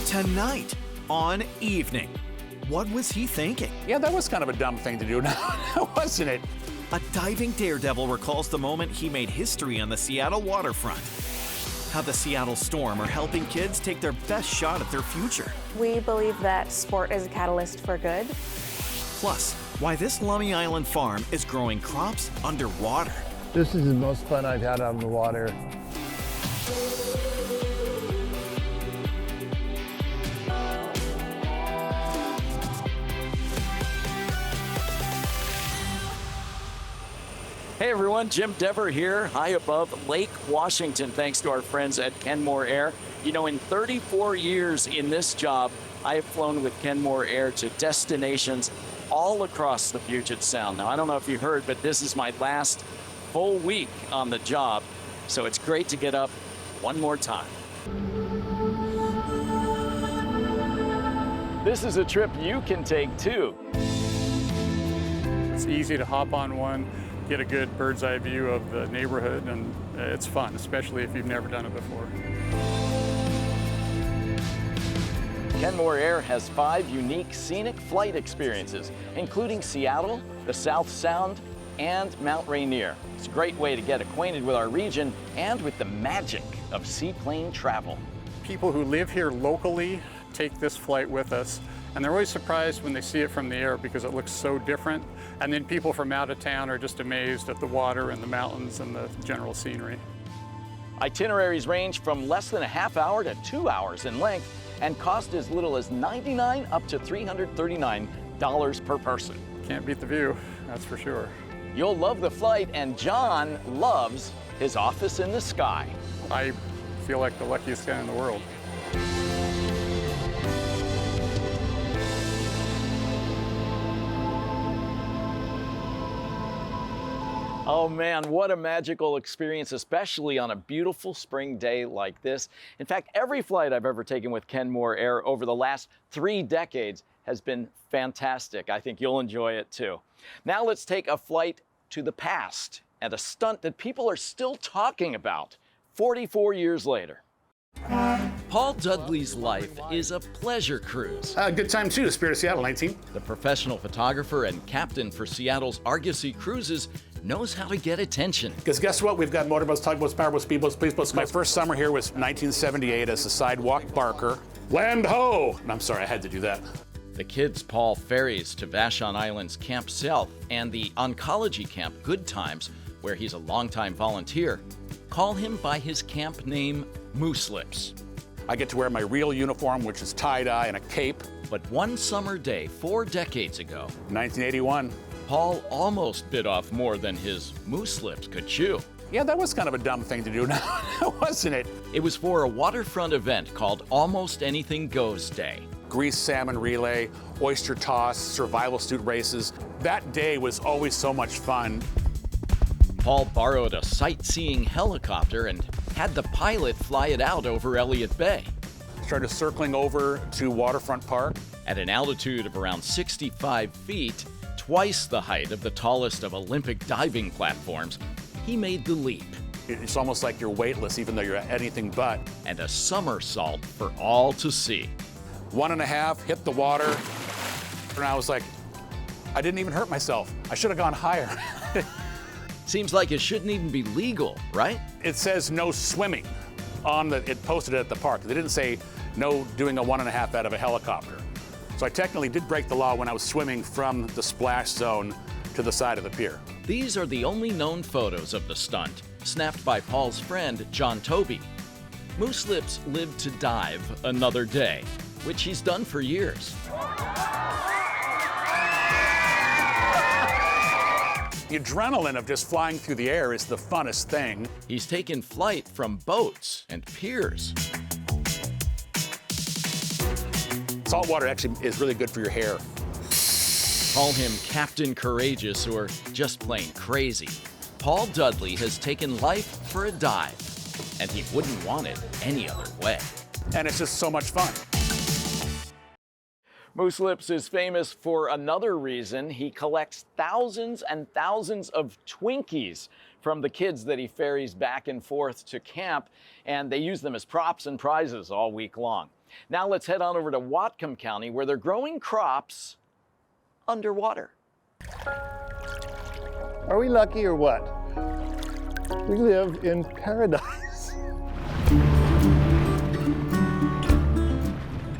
tonight on Evening. What was he thinking? Yeah, that was kind of a dumb thing to do now, wasn't it? A diving daredevil recalls the moment he made history on the Seattle waterfront. How the Seattle Storm are helping kids take their best shot at their future. We believe that sport is a catalyst for good. Plus, why this Lummi Island farm is growing crops underwater. This is the most fun I've had on the water. Hey everyone, Jim Dever here, high above Lake Washington, thanks to our friends at Kenmore Air. You know, in 34 years in this job, I have flown with Kenmore Air to destinations all across the Puget Sound. Now, I don't know if you heard, but this is my last full week on the job, so it's great to get up one more time. This is a trip you can take too. It's easy to hop on one, get a good bird's eye view of the neighborhood, and it's fun, especially if you've never done it before. Kenmore Air has 5 unique scenic flight experiences, including Seattle, the South Sound, and Mount Rainier. It's a great way to get acquainted with our region and with the magic of seaplane travel. People who live here locally take this flight with us, and they're always surprised when they see it from the air because it looks so different. And then people from out of town are just amazed at the water and the mountains and the general scenery. Itineraries range from less than a half hour to 2 hours in length and cost as little as $99 up to $339 per person. Can't beat the view, that's for sure. You'll love the flight, and John loves his office in the sky. I feel like the luckiest guy in the world. Oh man, what a magical experience, especially on a beautiful spring day like this. In fact, every flight I've ever taken with Kenmore Air over the last 3 decades has been fantastic. I think you'll enjoy it too. Now let's take a flight to the past and a stunt that people are still talking about 44 years later. Paul Dudley's life is a pleasure cruise. Good time too, Spirit of Seattle, 19. The professional photographer and captain for Seattle's Argosy Cruises knows how to get attention. Because guess what? We've got motorboats, tugboats, powerboats, speedboats, police boats. My first summer here was 1978 as a sidewalk barker. Land ho! And I'm sorry, I had to do that. The kids Paul ferries to Vashon Island's Camp South and the oncology camp Good Times, where he's a longtime volunteer, call him by his camp name, Moose Lips. I get to wear my real uniform, which is tie-dye and a cape. But one summer day 4 decades ago, 1981. Paul almost bit off more than his moose lips could chew. Yeah, that was kind of a dumb thing to do now, wasn't it? It was for a waterfront event called Almost Anything Goes Day. Greased salmon relay, oyster toss, survival suit races. That day was always so much fun. Paul borrowed a sightseeing helicopter and had the pilot fly it out over Elliott Bay. Started circling over to Waterfront Park. At an altitude of around 65 feet, twice the height of the tallest of Olympic diving platforms, he made the leap. It's almost like you're weightless even though you're anything but. And a somersault for all to see. 1.5, hit the water, and I was like, I didn't even hurt myself. I should have gone higher. Seems like it shouldn't even be legal, right? It says no swimming it posted it at the park. They didn't say no doing a 1.5 out of a helicopter. So I technically did break the law when I was swimming from the splash zone to the side of the pier. These are the only known photos of the stunt, snapped by Paul's friend, John Toby. Moose Lips lived to dive another day, which he's done for years. The adrenaline of just flying through the air is the funnest thing. He's taken flight from boats and piers. Salt water actually is really good for your hair. Call him Captain Courageous or just plain crazy. Paul Dudley has taken life for a dive, and he wouldn't want it any other way. And it's just so much fun. Moose Lips is famous for another reason. He collects thousands and thousands of Twinkies from the kids that he ferries back and forth to camp, and they use them as props and prizes all week long. Now let's head on over to Whatcom County, where they're growing crops underwater. Are we lucky or what? We live in paradise.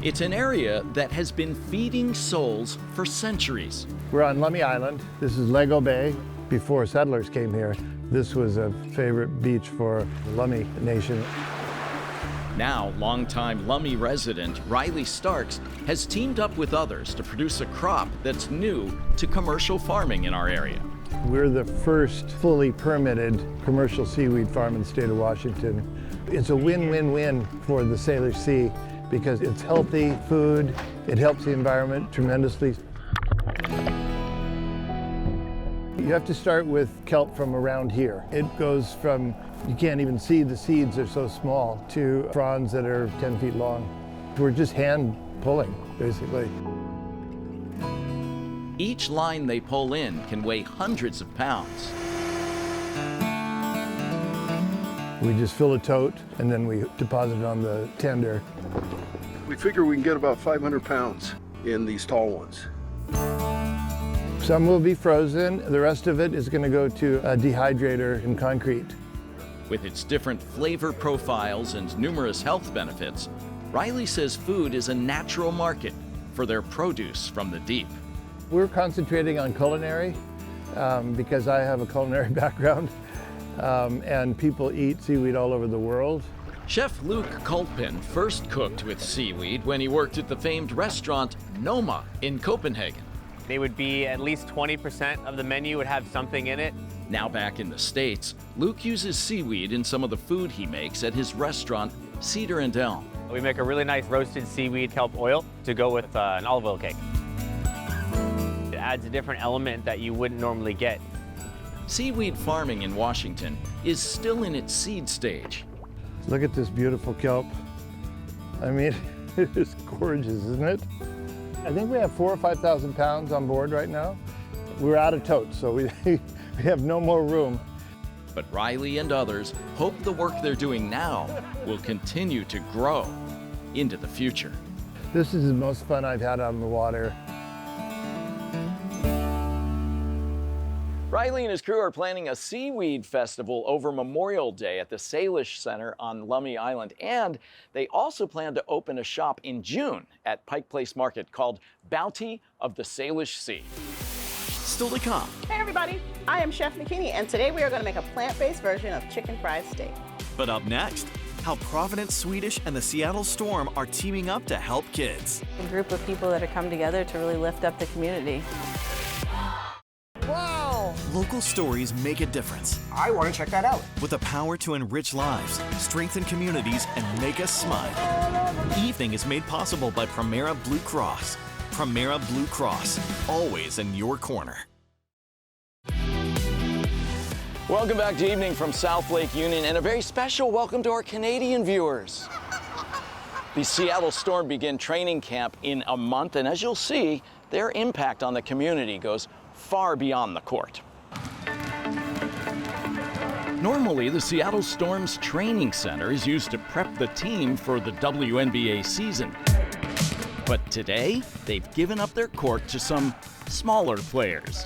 It's an area that has been feeding souls for centuries. We're on Lummi Island. This is Lego Bay. Before settlers came here, this was a favorite beach for the Lummi Nation. Now, longtime Lummi resident Riley Starks has teamed up with others to produce a crop that's new to commercial farming in our area. We're the first fully permitted commercial seaweed farm in the state of Washington. It's a win-win-win for the Salish Sea because it's healthy food, it helps the environment tremendously. You have to start with kelp from around here. It goes from, you can't even see the seeds, they're so small, to fronds that are 10 feet long. We're just hand pulling, basically. Each line they pull in can weigh hundreds of pounds. We just fill a tote and then we deposit it on the tender. We figure we can get about 500 pounds in these tall ones. Some will be frozen, the rest of it is going to go to a dehydrator in concrete. With its different flavor profiles and numerous health benefits, Riley says food is a natural market for their produce from the deep. We're concentrating on culinary because I have a culinary background and people eat seaweed all over the world. Chef Luke Kulpin first cooked with seaweed when he worked at the famed restaurant Noma in Copenhagen. They would be at least 20% of the menu would have something in it. Now back in the States, Luke uses seaweed in some of the food he makes at his restaurant, Cedar and Elm. We make a really nice roasted seaweed kelp oil to go with an olive oil cake. It adds a different element that you wouldn't normally get. Seaweed farming in Washington is still in its seed stage. Look at this beautiful kelp. I mean, it is gorgeous, isn't it? I think we have 4,000 or 5,000 pounds on board right now. We're out of totes, so we have no more room. But Riley and others hope the work they're doing now will continue to grow into the future. This is the most fun I've had on the water. Riley and his crew are planning a seaweed festival over Memorial Day at the Salish Center on Lummi Island. And they also plan to open a shop in June at Pike Place Market called Bounty of the Salish Sea. Still to come. Hey everybody, I am Chef Nikini, and today we are going to make a plant-based version of chicken fried steak. But up next, how Providence Swedish and the Seattle Storm are teaming up to help kids. A group of people that have come together to really lift up the community. Wow! Local stories make a difference. I want to check that out. With the power to enrich lives, strengthen communities, and make us smile. Evening is made possible by Primera Blue Cross. Primera Blue Cross, always in your corner. Welcome back to Evening from South Lake Union, and a very special welcome to our Canadian viewers. The Seattle Storm begin training camp in a month, and as you'll see, their impact on the community goes far beyond the court. Normally, the Seattle Storm's training center is used to prep the team for the WNBA season. But today, they've given up their court to some smaller players.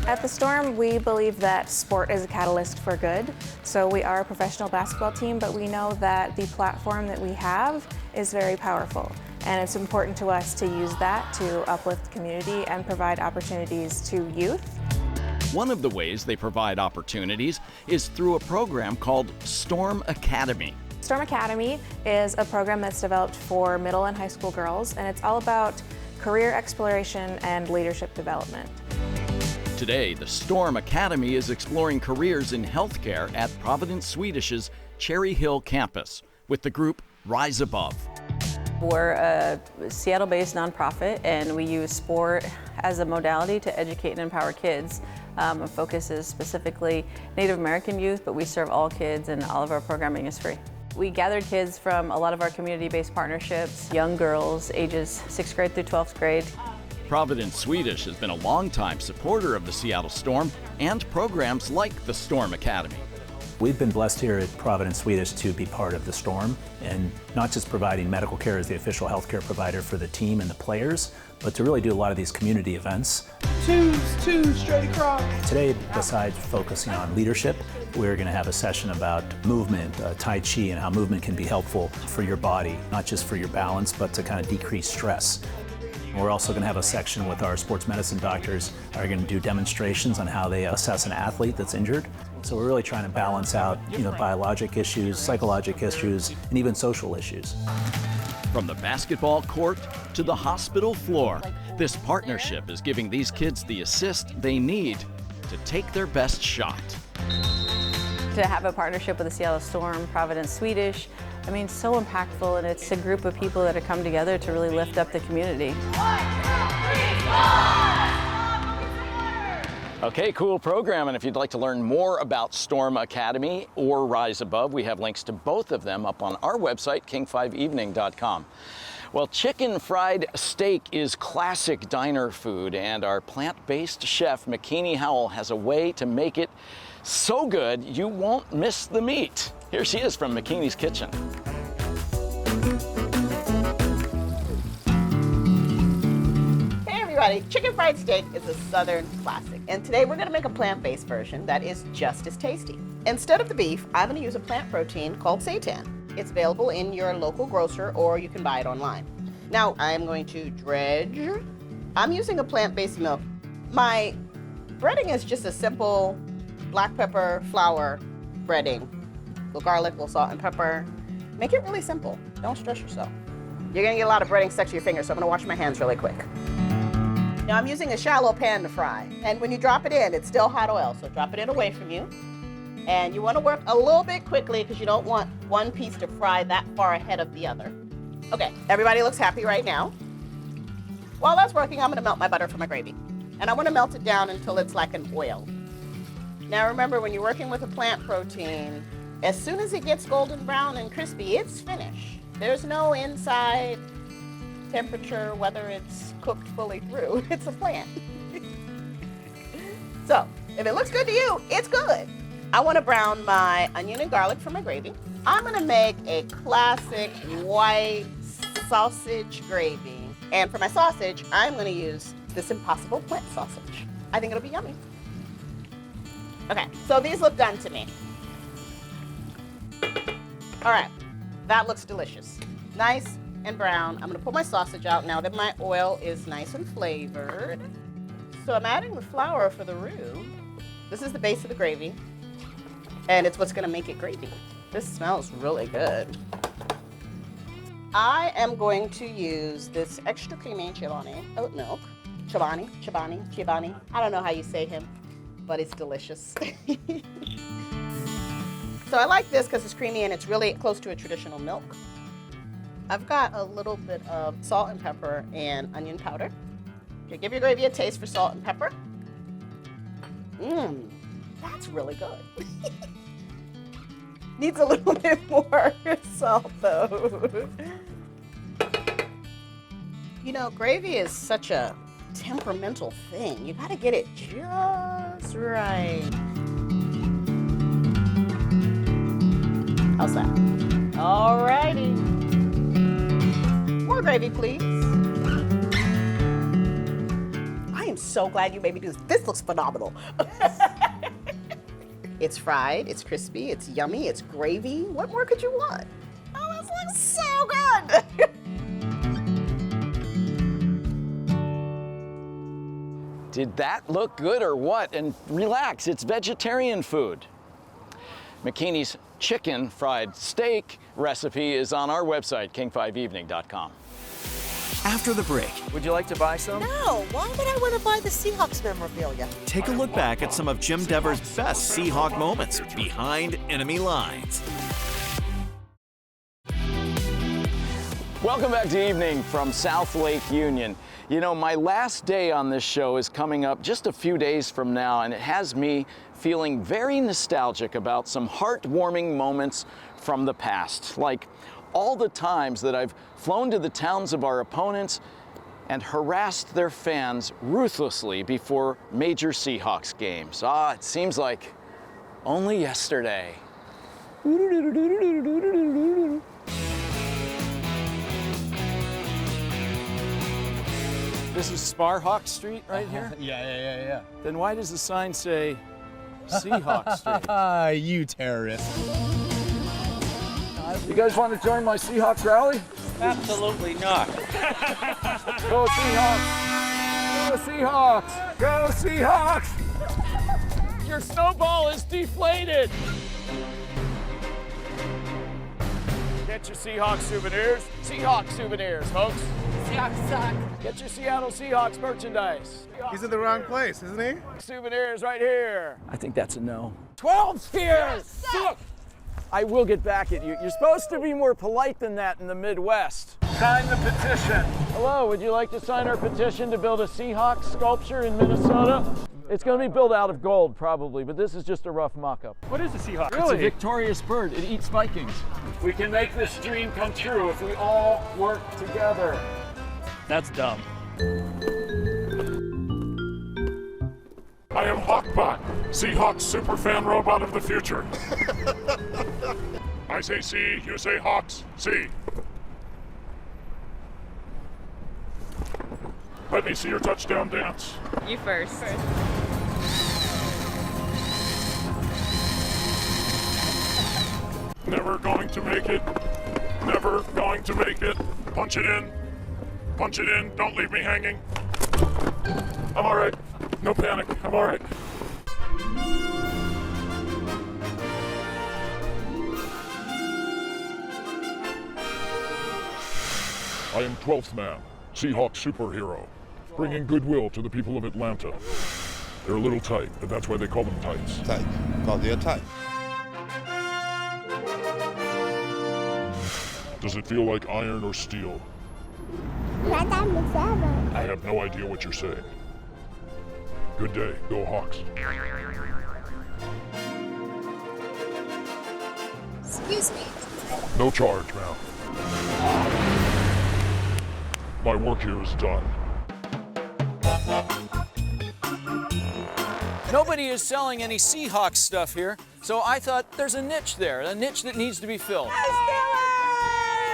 At the Storm, we believe that sport is a catalyst for good. So we are a professional basketball team, but we know that the platform that we have is very powerful. And it's important to us to use that to uplift the community and provide opportunities to youth. One of the ways they provide opportunities is through a program called Storm Academy. Storm Academy is a program that's developed for middle and high school girls, and it's all about career exploration and leadership development. Today, the Storm Academy is exploring careers in healthcare at Providence Swedish's Cherry Hill campus with the group Rise Above. We're a Seattle-based nonprofit, and we use sport as a modality to educate and empower kids. Our focus is specifically Native American youth, but we serve all kids, and all of our programming is free. We gathered kids from a lot of our community-based partnerships, young girls ages 6th grade through 12th grade. Providence Swedish has been a longtime supporter of the Seattle Storm and programs like the Storm Academy. We've been blessed here at Providence Swedish to be part of the Storm, and not just providing medical care as the official healthcare provider for the team and the players, but to really do a lot of these community events. Two straight across. Today, besides focusing on leadership, we're going to have a session about movement, Tai Chi, and how movement can be helpful for your body, not just for your balance, but to kind of decrease stress. We're also going to have a section with our sports medicine doctors are going to do demonstrations on how they assess an athlete that's injured. So we're really trying to balance out, biologic issues, psychological issues, and even social issues. From the basketball court to the hospital floor, this partnership is giving these kids the assist they need to take their best shot. To have a partnership with the Seattle Storm, Providence Swedish, so impactful, and it's a group of people that have come together to really lift up the community. Okay, cool program, and if you'd like to learn more about Storm Academy or Rise Above, we have links to both of them up on our website, king5evening.com. Well, chicken fried steak is classic diner food, and our plant-based chef, McKeany Howell, has a way to make it so good you won't miss the meat. Here she is from McKeany's Kitchen. Hey everybody, chicken fried steak is a Southern classic, and today we're going to make a plant-based version that is just as tasty. Instead of the beef, I'm going to use a plant protein called seitan. It's available in your local grocer, or you can buy it online. Now I'm going to dredge. I'm using a plant-based milk. My breading is just a simple black pepper, flour breading. A little garlic, a little salt and pepper. Make it really simple. Don't stress yourself. You're gonna get a lot of breading stuck to your fingers, so I'm gonna wash my hands really quick. Now I'm using a shallow pan to fry, and when you drop it in, it's still hot oil, so drop it in away from you. And you wanna work a little bit quickly because you don't want one piece to fry that far ahead of the other. Okay, everybody looks happy right now. While that's working, I'm gonna melt my butter for my gravy. And I wanna melt it down until it's like an oil. Now remember, when you're working with a plant protein, as soon as it gets golden brown and crispy, it's finished. There's no inside temperature, whether it's cooked fully through. It's a plant. So, if it looks good to you, it's good. I want to brown my onion and garlic for my gravy. I'm going to make a classic white sausage gravy. And for my sausage, I'm going to use this Impossible plant sausage. I think it'll be yummy. Okay, so these look done to me. All right, that looks delicious. Nice and brown. I'm gonna pull my sausage out now that my oil is nice and flavored. So I'm adding the flour for the roux. This is the base of the gravy, and it's what's gonna make it gravy. This smells really good. I am going to use this extra creamy Chobani oat milk. Chobani. I don't know how you say him, but it's delicious. So I like this because it's creamy and it's really close to a traditional milk. I've got a little bit of salt and pepper and onion powder. Okay, give your gravy a taste for salt and pepper. That's really good. Needs a little bit more salt though. Gravy is such a temperamental thing. You gotta get it just right. How's that? Alrighty. More gravy, please. I am so glad you made me do this. This looks phenomenal. It's fried, it's crispy, it's yummy, it's gravy. What more could you want? Oh, this looks so good. Did that look good or what? And relax, it's vegetarian food. McKeany's chicken fried steak recipe is on our website, king5evening.com. After the break, Would you like to buy some? No, why would I want to buy the Seahawks memorabilia? take a look back at some of Jim Devers' best Seahawk moments behind enemy lines. Welcome back to Evening from South Lake Union. My last day on this show is coming up just a few days from now, and it has me feeling very nostalgic about some heartwarming moments from the past, like all the times that I've flown to the towns of our opponents and harassed their fans ruthlessly before major Seahawks games. It seems like only yesterday. This is Sparhawk Street right here? Yeah. Then why does the sign say Seahawk Street? You terrorist. You guys want to join my Seahawks rally? Absolutely not. Go Seahawks! Go Seahawks! Go Seahawks! Your snowball is deflated! Get your Seahawks souvenirs. Seahawks souvenirs, folks. Seahawks suck. Get your Seattle Seahawks merchandise. He's in the wrong place, isn't he? Souvenirs right here. I think that's a no. 12 spears! Yes, I will get back at you. You're supposed to be more polite than that in the Midwest. Sign the petition. Hello, would you like to sign our petition to build a Seahawks sculpture in Minnesota? It's going to be built out of gold, probably, but this is just a rough mock-up. What is a Seahawk? It's a victorious bird. It eats Vikings. We can make this dream come true if we all work together. That's dumb. I am Hawkbot, Seahawks superfan robot of the future. I say C, you say Hawks, C. Let me see your touchdown dance. You first. Never going to make it. Never going to make it. Punch it in. Punch it in. Don't leave me hanging. I'm all right. No panic. I'm all right. I am 12th Man, Seahawk superhero, bringing goodwill to the people of Atlanta. They're a little tight, but that's why they call them tights. Tight. Because they're tight. Does it feel like iron or steel? I have no idea what you're saying. Good day. Go Hawks. Excuse me. No charge, ma'am. My work here is done. Nobody is selling any Seahawks stuff here, so I thought there's a niche there, a niche that needs to be filled.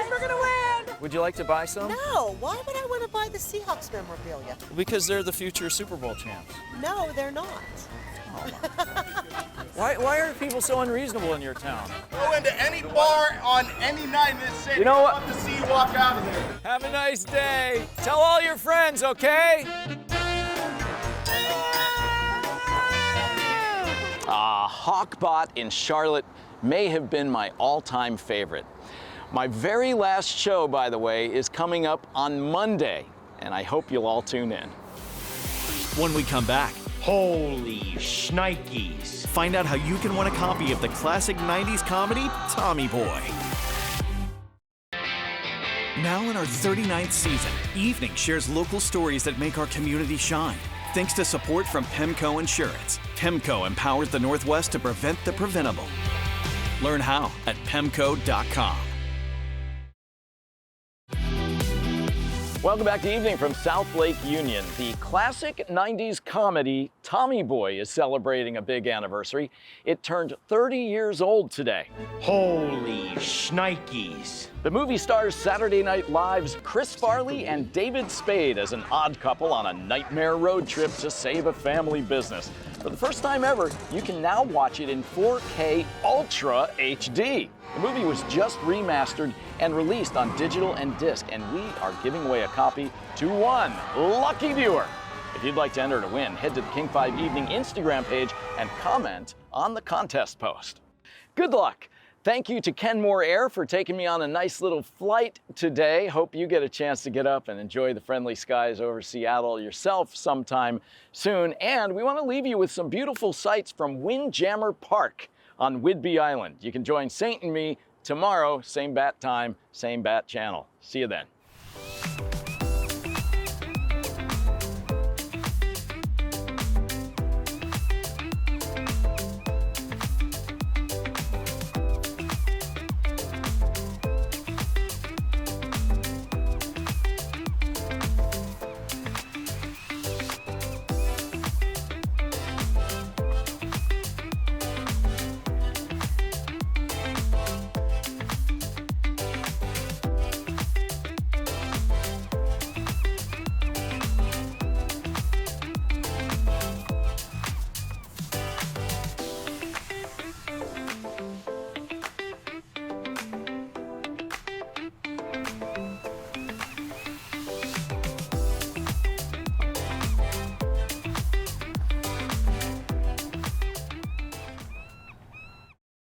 We're gonna win! Would you like to buy some? No, why would I want to buy the Seahawks memorabilia? Because they're the future Super Bowl champs. No, they're not. Why are people so unreasonable in your town? Go into any bar on any night in this city. You know what? I want to see you walk out of there. Have a nice day. Tell all your friends, okay? Hawkbot in Charlotte may have been my all-time favorite. My very last show, by the way, is coming up on Monday, and I hope you'll all tune in. When we come back, Holy shnikes. find out how you can win a copy of the classic 90s comedy, Tommy Boy. Now in our 39th season, Evening shares local stories that make our community shine. Thanks to support from Pemco Insurance. Pemco empowers the Northwest to prevent the preventable. Learn how at pemco.com. Welcome back to Evening from South Lake Union. The classic 90s comedy Tommy Boy is celebrating a big anniversary. It turned 30 years old today. Holy shnikes. The movie stars Saturday Night Live's Chris Farley and David Spade as an odd couple on a nightmare road trip to save a family business. For the first time ever, you can now watch it in 4K Ultra HD. The movie was just remastered and released on digital and disc, and we are giving away a copy to one lucky viewer. If you'd like to enter to win, head to the King 5 Evening Instagram page and comment on the contest post. Good luck. Thank you to Kenmore Air for taking me on a nice little flight today. Hope you get a chance to get up and enjoy the friendly skies over Seattle yourself sometime soon. And we want to leave you with some beautiful sights from Windjammer Park on Whidbey Island. You can join Saint and me tomorrow, same bat time, same bat channel. See you then.